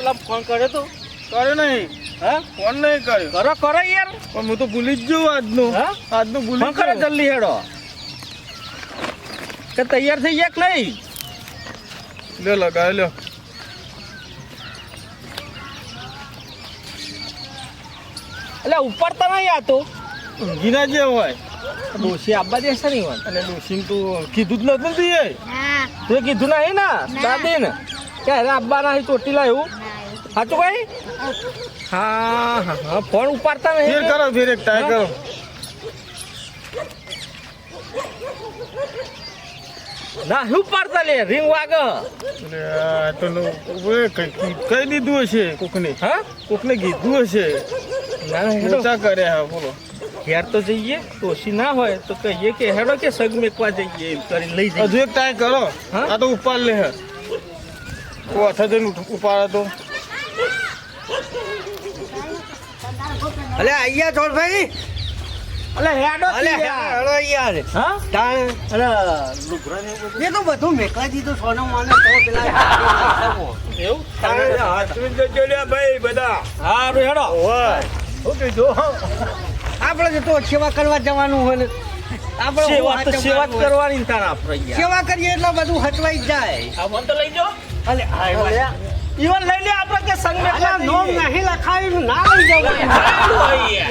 પેલા ફોન કર્યો તો કર્યો નહીં. હા ફોન નહીં કર્યો. કરો યાર. પણ હું તો ભૂલી જ ગયો આજનું. હા આજનું ભૂલી ફોન કરો જ ગયો. જલ્દી હેડો કે તૈયાર થઈ ગયા કે નહીં. લ્યો લગાય લ્યો. એટલે ઉપર તો નહીં આતો ઊંઘીના જે હોય ડોસી આબા દેશે નહીં હોય. અને ડોશીને તું કીધું જ નતું તું એ. તે કીધું નહીં ને દાદી ને કે અરે આબા નહીં ચોટીલા એવું સાચું ભાઈ. હા હા હા ફોન ઉપાડતા ફેર નહીં. કરો ફેર એક ટ્રાય કરો. ના શું ઉપાડતા લે રિંગ વાગે. અરે આ તો કઈ દીધું હશે કોકને. હા કોકને કીધું હશે. ના ના હેડો ઓછા કરે હા બોલો. ઘેર તો જઈએ ડોસી ના હોય તો કહીએ કે હેડો કે સગ મેકવા જઈએ એમ કરીને લઈ જઈએ. હજુ એક ટ્રાય કરો. હા? આ તો ઉપાડ લે હે. ઓ અથવા તો ઉપાડે તો અલે અહીંયા છોડ ભાઈ. અલે હેડો અલે તું યાર. હેડો યાર. હા તાણ અરે લુગડાને એવું બધું. એ તો બધું મેકલા દીધું સોનું માને તો પેલા એવું હાથવીને જજો લ્યા ભાઈ બધા. હારું હેડો. શું કીધું? આપણે તો સેવા કરવા જવાનું હોય ને આપણે સેવા તો સેવા જ કરવાની કરવાની ને તારા આપણે યાર. સેવા કરીએ એટલે બધું હટવાઈ જ જાય. આ ફોન તો લઈ જાઓ. અલે અલે, ઈવન લઈ લે આપણે કે સંગ મેકવા અલા નોમ જઈએ. નહીં લખાયું ના લઈ જવું.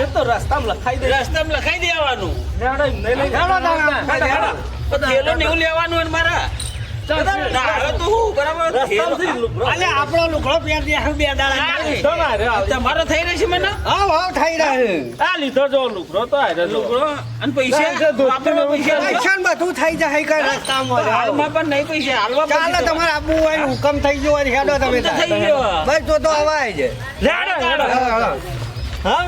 એ તો રસ્તામાં લખાઈ દે. રસ્તામાં લખાઈ દેવાનું. હેડો એમ નહીં લઈ હેડો તાણ. હેડો. પણ થેલો ને એવું લેવાનું હોય ને મારા. ના, હવે તો હું બરાબર થેલો. રસ્તામાંથી લુગડો. અલે આપણો લુગડો પહેર દે બે દાડા હા, જાય. તો ના રે, આ તમારો થઈ રહેશે મને હા થઈ રહ્યું. આ લીધો જો લુગડો તો આ રહ્યો. લુગડો અને પૈસા વાપરવા પૈસા પૈસા ને બધું થઈ જાય કઈ રસ્તામાં હાલમાં પણ નહીં પૈસા હાલવા ચાલે પછી તો. તમારે આબુ હોય ને હુકમ થઈ ગયો હોય ને હેડો તમે તો થઈ ગયો. બસ તો અવાય છે. હેડો, હેડો. હા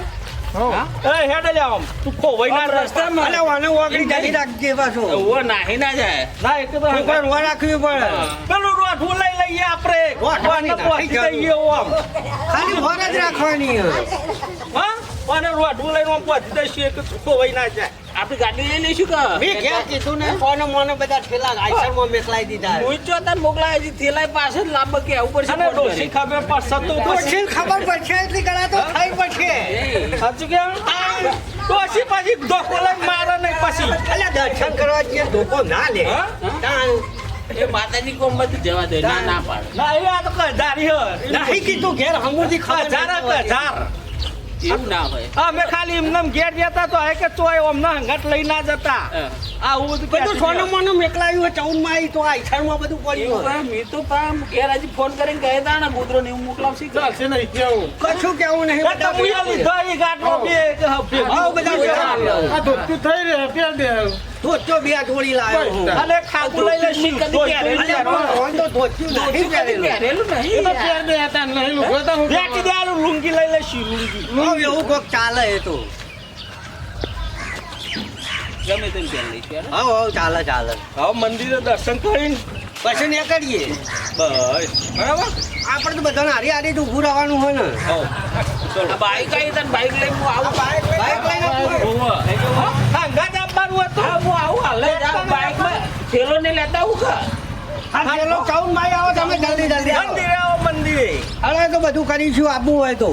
એ હેડો લે આમ તું ખોવાઈ ના આમ રસ્તામાં. અલે વાને ઓગળી જડી રાખજે પાછું. ઉભો નાહી ના જાય. ના એક તો ઉપર ઊભા રાખવી પડે. પેલું રોઠું લઈ લઈએ આપણે રોઠવાની રોઠને પહોંચી નાખી જઈએ આમ ખાલી ભર જ રાખવાની. હા અને રોઠું લઈને આમ પહોંચી જઈએ કે ખોવાઈ ના જાય. આપણી ગાડી લઈ લઈશું કે મેં ક્યાં કીધું ને ફોને મોને બધા ઠેલા આઈસરમાં મેકલાઈ દીધા. હું જ ચોથા મોકલાય છે થેલાય પાછળ લાંબા કે ઉપર છે અને ડોશી ખબર પડશે તો ડોશી ખબર પડશે એટલી કડા તો થઈ પડશે. સાચું કેમ ડોશી પછી ધોકો લઈને મારે નહીં પછી અલે દર્શન કરવા જઈએ ધોકો ના લે. હા? તાણ. એ માતાજી કોમ બધું જવા દે ના ના પાડે. ના એ આ તો કજારી હે નહીં કીધું ઘેર હમુરથી ખબર કજાર નથી. કજાર એવું ના હોય. અમે ખાલી એમને ઘેર જતા તો હે કે તોય અમને હંગાટ લઈ ના જતા હા. આવું બધું બધું સોનું મોનું મેકલાયું હોય ચૌદમાં આવી તો આઈસરમાં બધું પડ્યું એવું હોય. કાંઈ મેં તો પામ ઘેર હજી ફોન કરીને કહે તા ને ગોદરો ને એવું મોકલાવશી કે? ચાલશે નહીં કેવું. કશું કેવું નહીં. એ તો મુયા લીધો એ ગાંઠો બે હા, બધા ભેગા. આ ધોતું થઈ રહે પેર દે. ધોત્યો બે જોડી લાવ્યો. અને ખાતું લઈ લેશું કદી ક્યારે અલે પણ રોજ તો ધોત્યું નહીં પહેરેલું. પહેરેલું એ નહીં તો પેર દે હતા નહીં લુગડો તો હું બેટી દેવાનું લુંગી લઈ લેશું લુંગી હવે એવું કોક ચાલે એ તો. ગમે તેમ પહેરી લઈશું યાર. હા ચાલે ચાલે. હવે મંદિરે દર્શન કરીને પછી ને કરીએ. બસ બરાબર આપણે તો બધાને હારી હારી જ ઊભું રહેવાનું હોય ને. આ બાઈક આવી હતા ને બાઈક લઈને હું આવું. બાઈક લઈને ઊભું. ઓહો. હંગાત આપવાનું હતું હા, હું આવું હાલે જ આ બાઈકમાં થેલો ને લેતા આવું કે? હા પેલો ચૌદ માઈ આવો તમે જલ્દી જલ્દી આવો. મંદિરે આવો મંદિરે અરે તો બધું કરીશું આબુ હોય તો.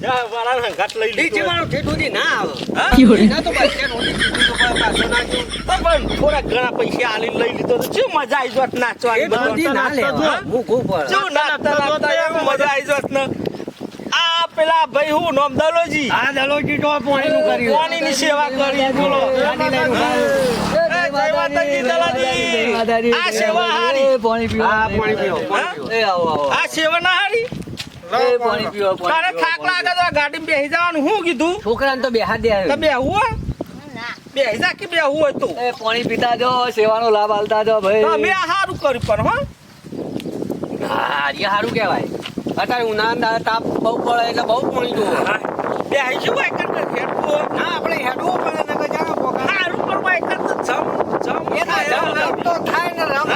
જા વાળા હંગાત લઈ ઈ લીધો જીવાનો ઠેઠ સુધી ના આવે હા? એના તો બસ સ્ટેન્ડ સુધી સીધું તો કોઈ પાછો ના ગયો. પણ થોડા ઘણા પૈસા આલીને લઈ લીધો તો શું મજા આવી જોત નાચવાની એ બધી ના લેવા ભૂખું પડે. શું નાચતા નાચતા એમ મજા આવી જોત ને આ પેલા ભાઈ હું નામ દલોજી આ દલોજી તો પાણીનું કર્યું. પાણીની સેવા કરી બોલો ગાડી લઈને ઉભા રહ્યો. એ જય માતાજી દલાજી આ સેવા હારી હા, પાણી પીવો, પાણી પીવો. આ સેવા ના હારી તારે થાક લાગે તો આ ગાડીમાં બેસી જવાનું હું કીધું છોકરાને તો બેહાર દે તો બેહવું હોય બેસી જા કે બેહવું હોય તો પાણી પીતા જો સેવાનો લાભ આલતા જો તો અમે આ સારું કર્યું પણ હો હા એ સારું કહેવાય. અત્યારે ઉનાળા તાપ બહુ પડે એટલે બહુ પાણી જોવે. બેસી શું હોય કર હેડવું ના આપણે હેડવું પડે ને કે જાણે પોકા. સારું કરવા એક જ જમ જમ એ ના રમ તો થાય ને રમ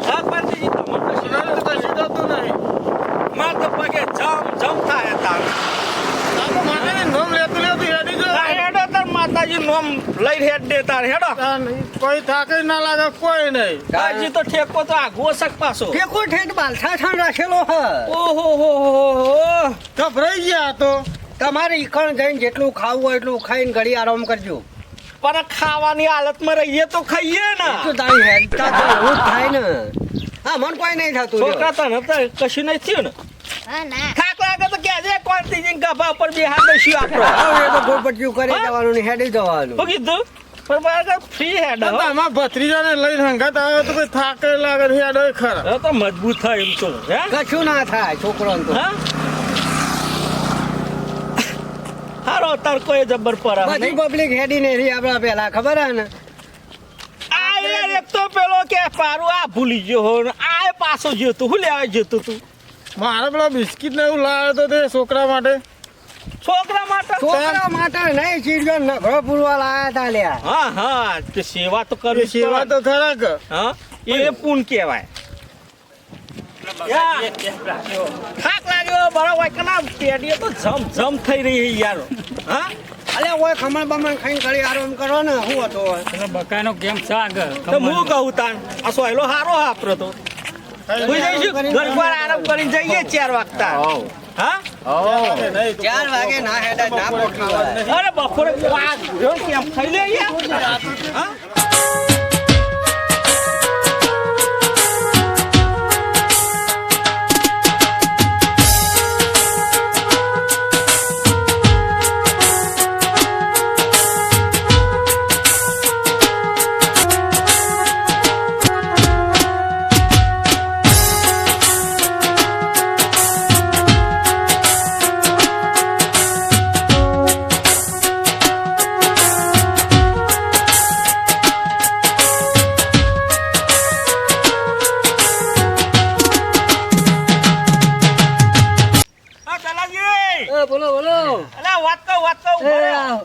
હા પાટીજી તમને કશું થતું નહીં માર તો પગે જમ જમ થાય તાર હેડો તાર માતાજી નોમ લઈ હેડ દે તાર હેડો કોઈ થાકે ના લાગે કોઈ નહીં. હજી તો ઠેકો તો આગવો શક પાછો ઠેકો ઠેઠ બાલસા ઠાણ રાખેલો હ. ઓહો હો ગભરાઈ ગયા તો તમારે ઈકણ જઈને જેટલું ખાવું હોય એટલું ખાઈને ઘડી આરામ કરજો. પણ ખાવાની હાલતમાં રહીએ તો ખાઈએ ને તો તારી હેડતા તો એવું જ થાય ને. હા મન કોઈ નહીં થતું છોકરા તને તો કશું નહીં થયું ને થાક લાગે તો કહેજે કોણથી જઈને ગભા ઉપર બેહાર દઈશું આપણો હવે એ તો ગોળપટ્ટીયું કરી જવાનું ને હેડી જવાનું. શું કીધું પણ બરાબર ફ્રી હેડ હો. આમાં ભત્રીજાને લઈને હંગાત આવે તો કોઈ થાકે લાગે છે હેડો ખરા. હવે તો મજબૂત થાય એમ તો હે કશું ના થાય છોકરાને તો. હા હારો તાર કોઈ જબર પર બધી પબ્લિક હેડી ને રહી આપડા પેલા ખબર હે ને. આ યાર એક તો પેલો કે પારું આ ભૂલી ગયો હો ને આ પાછો જતો હું લેવા જતો તું મારે પેલા બિસ્કિટ ને એવું લાવ્યો તો તે છોકરા માટે. છોકરા માટે છોકરા માટે નહીં ચીડજો નખરો પૂરવા લાયા તા લ્યા. હા હા તે સેવા તો કરવી સેવા તો ખરા કે હા એ પૂન કહેવાય થાક લાગ્યો બરાબર કના પેડીએ તો જમ જમ થઈ રહી છે યાર હા અલે ઓય ખમણ બમણ ખાઈને ઘડી આરામ કરો ને હું હતો બકાનો કેમ છે આગળ તો હું કહું તાન આ સોયલો હારો આપરો તો હું જઈશું ઘર પર આરામ કરીને જઈએ 4 વાગતા હા 4 વાગે ના હેડા ના પહોંચી અરે બપોરે વાગ કેમ ખાઈ લે યાર હા બોલો બોલો અલા વાત કહું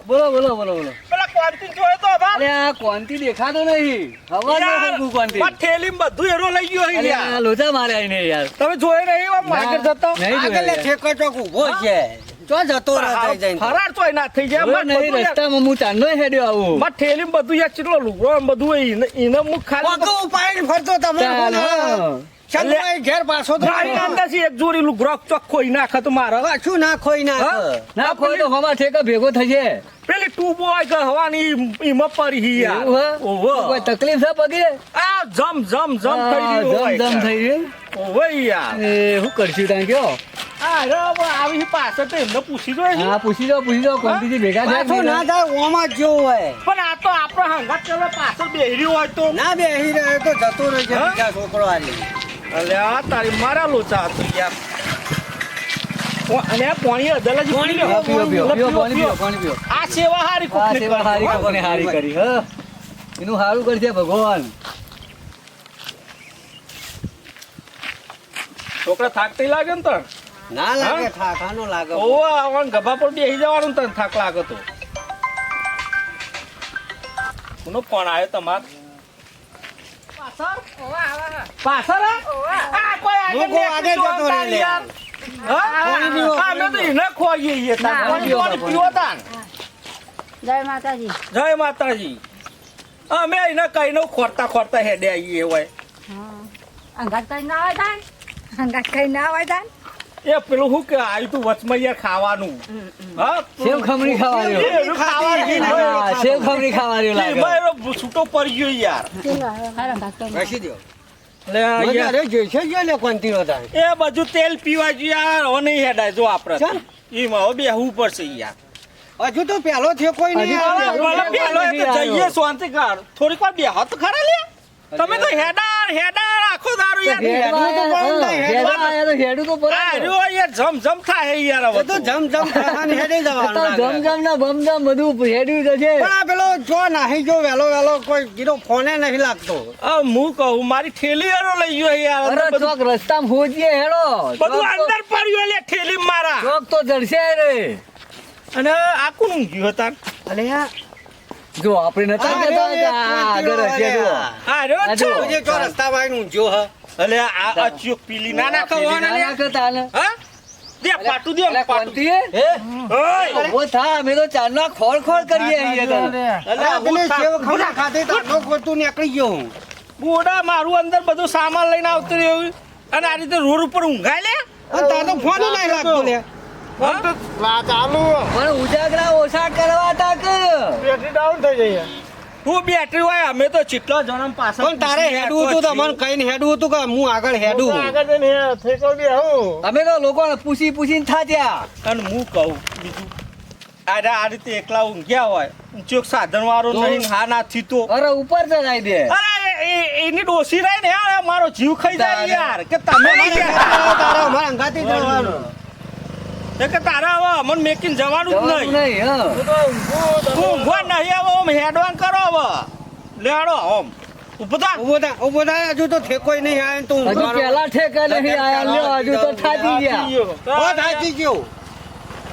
બોલો બોલો બોલો બોલો. પેલા ક્વોન્ટિન જોયો તો બા અરે આ કોંતી દેખાતો નહીં. હવા નો હરકું કોંતી. માં થેલીમાં બધું એરો લઈ ગયો અરે અહીંયા આ લોચા મારે આઈને યાર. તમે જોઈ નહીં એવા માર્કેટ જતો નહીં જોયા યાર. ઠેકો ચોક ઊભો છે. જો જતો રહે જઈને. ફરાર તોય ના થઈ જાય જોયું નહીં રસ્તામાં હું ચાંદો હેડ્યો આવું. માં થેલીમાં બધું યાર ચીટલો લુગડો ને બધું એને મુખ ખાલી પગો ઉપાડીને ફરતો તમે ચાલ, હા. ચંદ્રભાઈ ઘેર પાછો તો મારી અંદાજથી એક જોડી લુગડો ચોખ્ખો ઈ નાખે તો મારે શું ના ખોઈ ના હા? ના ખોઈ તો હવા ઠેકા ભેગો થશે. પેલી ટ્યુબો હોય કે હવાની ઈમાં પરી હી યાર ઓહો કોઈ તકલીફ છે પગે? આ જમ જમ જમ થઈ રહ્યું હોય જમ થઈ રહ્યું. ઓહો યાર એ શું કરશું ત્યાં કયો? આ રે આવી પાછળ તો એમને પૂછી જોઈએ છે. હા પૂછી દો કોંતીજી ભેગા થાય ના થાય ઓમાં જ જેવું હોય. પણ આ તો આપણો હંગાત કરવા પાછળ બેહી રહ્યો હોય તો ના બેહી રહે તો જતો રહે છે હા? બીજા છોકરો આલી. અલે આ તારી મારા લોચા હતું યાર અને આ પાણી અદલ જ પી લ્યો. પીવો પાણી પીવો પાણી પીવો. આ સેવા હારી આ કોકને સેવા હારી કરી. કોને હારી કરી હ. એનું હારું કરશે ભગવાન. છોકરા થાકતી લાગે ને તણ ના લાગે ઠાકાનો લાગે. ઓવા આવન ગભા પર બેહી જવાનું તને થાક લાગે તો કોનો ફોન આવ્યો તમાર પાછળ આ કોઈ લોકો આગળ જતો રહે લે. યાર પાણી પીવો અમે તો એને ખોઈએ છીએ તાન પાણી પીવો તાન જય માતાજી. જય માતાજી અમે એને કઈને ખોરતા હેડે આવીએ હોય અંગાત કઈ ના હોય તાન અંગાત કઈ ના હોય તાન એ પેલું શું કે આવ્યું તું વચમાં યાર ખાવાનું હા સેવ ખમણી ખાવાની એનું ખાવાનું હા, સેવ ખમણી ખાવાની લાગે એમાં એનો છૂટો પડી ગયો યાર રાખી દો લે યાર, અરે જોઈશે જ લે કોંતી હતા એ બધું તેલ પીવા જોઈએ યાર હવે નહીં હેડાય જો આપણે ચાલ. એમાં હવે બેહવું પડશે યાર હજુ તો પહેલો છે કોઈ હવે ભલે પેલો એ તો જઈએ શાંતિ કર થોડીક વાર બેહો તો ખરા લે તમે તો હેડાર આખો દારૂ યાર હેડું તો આ રહ્યો યાર જમ થાય યાર હવે તો. જમ ના બમ બધું હેડ્યું જશે પણ આ પેલો જો નાહી જો વેલો કોઈ કીધો ફોને નહીં લાગતો આ હું કહું મારી ઠેલી યારો લઈ ગયો યાર અંદર બધું ચોક રસ્તામાં હોજીએ હેડો બધું અંદર પડ્યું લે ઠેલી મારા ચોક તો જડશે રે અને આ કોણ ઊંઘ્યું હતા અલે જો આપણે નતા કહેતા કે આ આગળ હશે જો આ રહ્યો આ જો. છો ચો રસ્તામાં આવીને ઊંઘ્યો હ અલે આ ચોક પીલી ના નાખવાના લે હા દે પાટું દે પાટું કોંતી હે ઓય ઓ થા અમે તો ચારના ખોળ કરીએ અહીંયા તને અલે હું ખાતે તાનો ગોતું નીકળી ગયો હું બોડા મારું અંદર બધું સામાન લઈને આવતું રહ્યું અને આ રીતે રોડ ઉપર ઊંઘાય લે અને તાનો ફોન નહીં લાગતો લે હા? ચાલુ પણ ઉજાગરા ઓછા કરવા તાક બેટરી ડાઉન થઈ જાય હું બેટરી હોય અમે તો ચેટલો જણમ પાછળ પણ તારે હેડવું હતું તમને કઈ હેડવું હતું કે હું આગળ હેડું આગળ જઈને ઠેકો બી આવું અમે તો લોકોને પૂછીને થાજ્યા અને હું કહું બીજું આ રીતે એકલા ઊંઘ્યા હોય ચોક સાધન વાળો નહીં હા નાથી તો અરે ઉપર ચડાઈ દે અરે એની ડોસી રહી ને યાર મારો જીવ ખાઈ જાય યાર કે તમે નહીં કહેતા. તારા અમારા અંગાથી જવાનું એ કે તારા હવે અમન મેકીને જવાનું જ નહીં નહીં હા ઊંઘવા નહીં હવે આમ હેડવાન કરો હવે લેડો આમ ઊભો થા. ઉભો થાય હજુ તો ઠેકોય નહીં આવે તું હજુ પેલા ઠેકા નહીં આયા લ્યો હજુ તો થાકી ગયા થાકી ગયો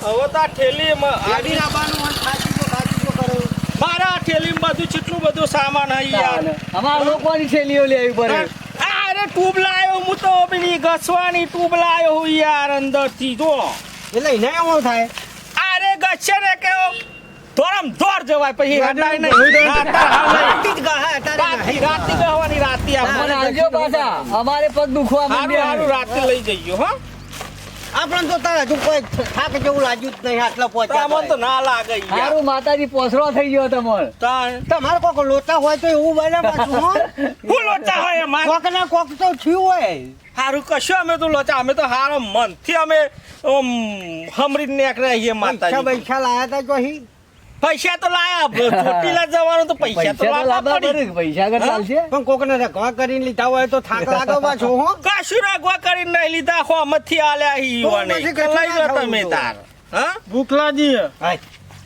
હવે તો આ ઠેલી ગાડી લાવવાનું હોય, થાકી ગયો કરે મારા ઠેલીમાં બધું કેટલું બધું સામાન હઈ યાર અમારા લોકોની થેલીઓ લેવી પડે અરે ટ્યુબ લાયો હું તો પેલી ઘસવાની ટ્યુબ લાયો હું યાર અંદરથી જો એટલે એને એમ થાય અરે ગચ્છે ને કે ધોરમ ધોર જવાય પછી હટાય નહીં રાતી જ ગા તારે રાતી ગવાની રાતી મને આવજો પાછા અમારે પગ દુખવા હારું માંડ્યા હારું રાતે લઈ જઈયો હો આપણને તો તારે હજુ કોઈ થાક જેવું લાગ્યું જ નહીં આટલા તમને તો પહોંચ્યા ના લાગે યાર સારું માતાજી પોસરો થઈ ગયો તમારે તાણ તમારે કોક લોચા હોય તો એવું બને પાછું હો હું લોચા હોય અમાર કોક ના કોક તો થયું હોય હારું કશું અમે તો લોચા અમે તો હારો મનથી અમે હમરી નીકળ્યા છીએ પૈસા માતાજી પૈસા લાયા તા જોહી પૈસા તો લાયા ચોટીલા જવાનું તો પૈસા તો લાવવા પડી પૈસા કર ચાલશે પણ કોક ને રખવા કરીને લીધા હોય તો થાક લાગે પાછો હો કશું રાગવા કરીને નહીં લીધા હો મથી આલ્યા હીવાને પછી કશું લઈ ના લો તમે ખાવું તાર હા ભૂખ લાગી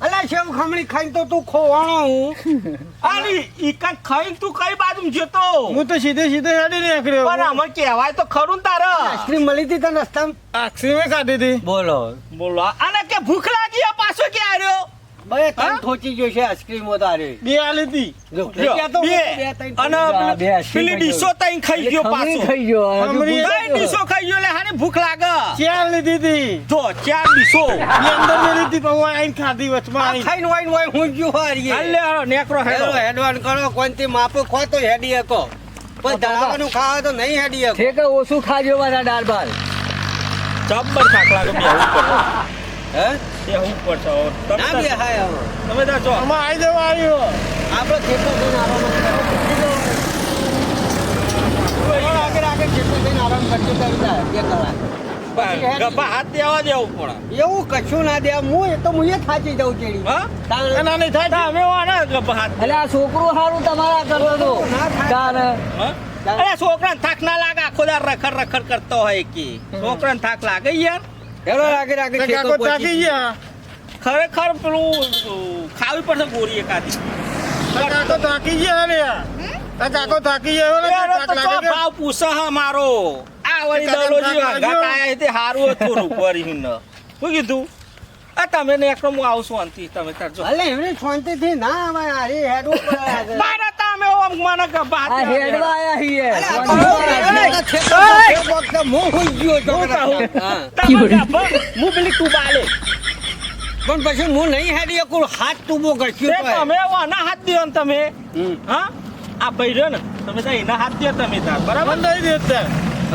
અલા સેવ ખમણી ખાઈને તો તું ખોવાણો હું આની ઈ કાંઈ ખાઈને તું કઈ બાજુ જતો હું તો સીધે હેડી નીકળ્યો પણ અમે કહેવાય તો ખરું ને તારે આઈસ્ક્રીમ મળી હતી તને રસ્તામાં આઈસ્ક્રીમે ખાધી હતી બોલો બોલો આને કે ભૂખ લાગી આ પાછો કે આવ્યો બે ત્રણ થોચી જોશે આઈસ્ક્રીમ તારે બે આલી હતી જો લ્યો, ગયા તો બે. ત્રણ અને બે પેલી આઈસ્ક્રીમ ડીશો તઈ ખાઈ ગયો ખમણી પાછો ખાઈ ગયો હજુ ખમણી. ભૂખ કઈ ડીશો ખાઈ ગયો લે હાની ભૂખ લાગે ચાર લીધી હતી જો 4 ડીશો એ અંદર મેલી હતી પણ હું આઈને ખાધી વચમાં આઈને. ખાઈને વાઈને વાઈ હું જો હારીએ હાલે હાલો નેકરો હેડો હેડો હેડવાન કરો કોનથી માપો ખો તો હેડી હકો પણ ધરાવાનું ખાવા તો નહીં હેડી હકો ઠેકા ઓછું ખાજો મારા દાળ ભાત જબ્બર થાક લાગે બેહવું પડે હે બેહવું પડશે હવે. ના તમે બે હાય હવે તમે ત્યાં જો આમાં આવી જવા આવ્યો આપણો ખેતર થઈને આરામ આગળ આગળ ખેતર થઈને આરામ કરતો કરતા 2 કલાક ગભા હાથ દેવા દેવું પડે એવું કશું ના દે હું એ તો હું એ થાચી જાઉં ચેડી હા તાણ ના નહીં થાય તમે વાના ગભા હાથ એટલે આ છોકરું સારું તમારા કરતો તો ના થાય. તારે હા? અરે છોકરાને થાક ના લાગે આખો દાર રખડ રખડ કરતો હોય કે છોકરાને થાક લાગે યાર હેડો આગળ આગળ તો ખેતર કાકો થાકી પહોંચી ગયા ખરેખર પેલું ખાવી પડશે ગોરી એકાદી તો કાકો થાકી ગયા રે તો કાકો થાકી ગયો ને યાર, થાક તો લાગે ચો કે? ભાવ પૂછે હા મારો આ વળી કાકા દલોજી કાકા વાંઘા કાયા તે હારું હતું રૂપરી હું શું કીધું આ તમે ને એકલો હું આવું છું અંતિ તમે તાર જો અલે એમને શાંતિથી ના આવે અરે હેડવું પડે આગળ. મારા તમે ઓમ મને ગભા આ હાથ હેડવા આયા છીએ અલે આ શાંતિ તો રાખજો. ખેતર વખતે હું હોઈ ગયો છો હું કહું? હા. તમે ગભા, હું પેલી તું બાલે પણ પછી હું નહીં હેડી શકું હાથ ટૂબો તે ઘસ્યો તો તમે વાના હાથ દો ને તમે હમ. હા આ ભાઈ રહ્યો ને તમે તો એના હાથ દો તમે તાર બરાબર મને દઈ દે અત્યારે.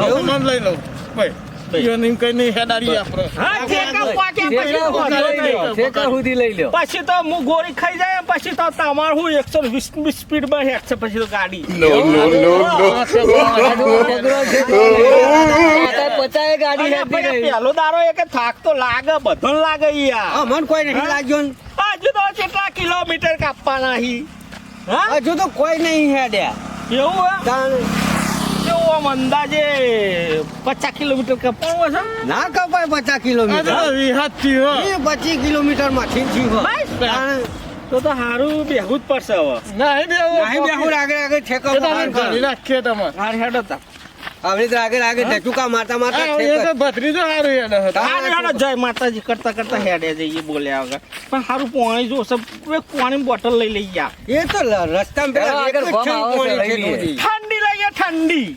એવું? મને લઈ લઉં ભાઈ એમ કઈ નહીં હેડારી આપણે હા ઠેકા પાક્યા પછી ઠેકા વાંધો સુધી લઈ લો, નહીં. ઠેકા સુધી લઈ લો. પછી તો હું ગોળી ખાઈ જાય પછી તો તમારું 120 સ્પીડમાં હેડશે પછી તો ગાડી પચાએ ગાડી અને હેઠી પછી ગઈ. પહેલો દારો એક થાક તો લાગે બધો લાગે યાર મને કોઈ નહીં લાગ્યો ને. હજુ તો કેટલા કિલોમીટર કાપવાના હી હા હજુ તો કોઈ નહીં હેડ્યા એવું હે? તાણ કેવું આમ અંદાજે 50 કિલોમીટર કાપવાનું હશે ના કપાય 50 કિલોમીટર વિહાતથી હો એ 25 કિલોમીટર માંથી બસ. તો સારું બેહવું જ પડશે હવે નહીં બેહો આગળ આગળ ઠેકો ઘણી રાખીએ તમારે હાર હેડો તા હવે તો આગળ આગળ ઢચુકા મારતા મારતા એ ઠેકો. તો ભત્રીજો સારું હેડે હતો. હાર હેડો જય માતાજી કરતા કરતા હેડે જઈએ બોલ્યા વગર પણ સારું પાણી જોશે પાણી બોટલ લઈ લઈ જા એ તો રસ્તામાં પેલા આગળ એક જ ગોમ આવે છે, છે લઈ લઈએ. બધી. ઠંડી લઈએ ઠંડી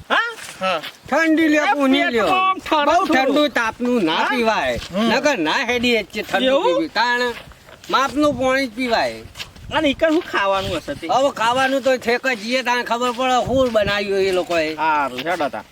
હા હા ઠંડી લ્યો પૂની લ્યો પેટમાં ઠરે બહુ થોડું. ઠંડુ તાપનું ના હા? પીવાય નકર ના હેડી જ છે ઠંડુ એવું? પીવી કારણ માપનું પાણી જ પીવાય અને ઈકર શું ખાવાનું હશે તે હવે ખાવાનું તો ઠેક જ જઈએ ત્યાં ખબર પડે શું બનાવ્યું એ લોકોએ સારું હેડો તા